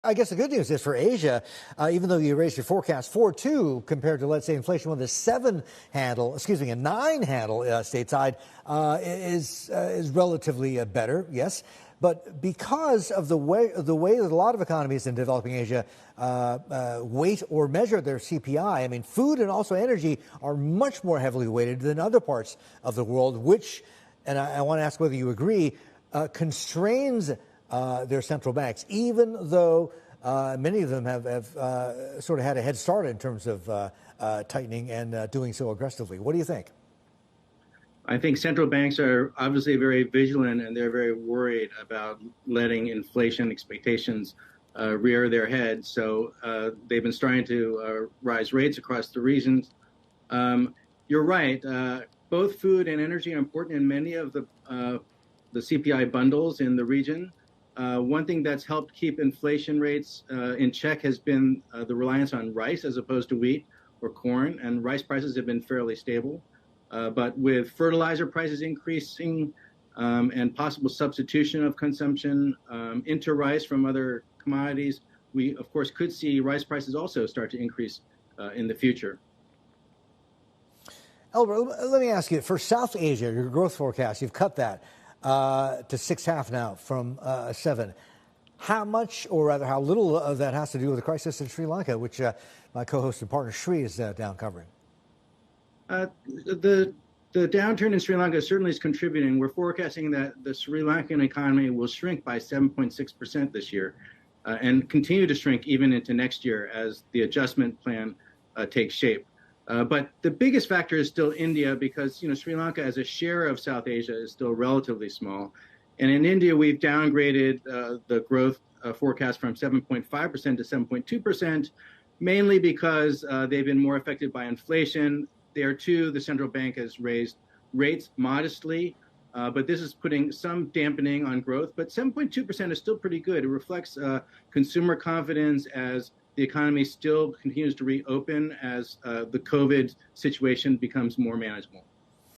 I guess the good news is for Asia, even though you raised your forecast 4.2 compared to, let's say, inflation with a a 9 handle stateside, is relatively better, yes. But because of the way that a lot of economies in developing Asia weight or measure their CPI, I mean, food and also energy are much more heavily weighted than other parts of the world, which, and I want to ask whether you agree, constrains their central banks, even though many of them have sort of had a head start in terms of tightening and doing so aggressively. What do you think? I think central banks are obviously very vigilant and they're very worried about letting inflation expectations rear their head. So they've been starting to rise rates across the regions. You're right. Both food and energy are important in many of the CPI bundles in the region. One thing that's helped keep inflation rates in check has been the reliance on rice as opposed to wheat or corn, and rice prices have been fairly stable. But with fertilizer prices increasing and possible substitution of consumption into rice from other commodities, we, of course, could see rice prices also start to increase in the future. Albert, let me ask you, for South Asia, your growth forecast, you've cut that to 6.5 now from 7. How much, or rather how little of that has to do with the crisis in Sri Lanka, which my co-host and partner Sri is down covering? The downturn in Sri Lanka certainly is contributing. We're forecasting that the Sri Lankan economy will shrink by 7.6% this year and continue to shrink even into next year as the adjustment plan takes shape. But the biggest factor is still India because, Sri Lanka as a share of South Asia is still relatively small. And in India, we've downgraded the growth forecast from 7.5% to 7.2%, mainly because they've been more affected by inflation. There, too, the central bank has raised rates modestly, but this is putting some dampening on growth. But 7.2% is still pretty good. It reflects consumer confidence as the economy still continues to reopen as the COVID situation becomes more manageable.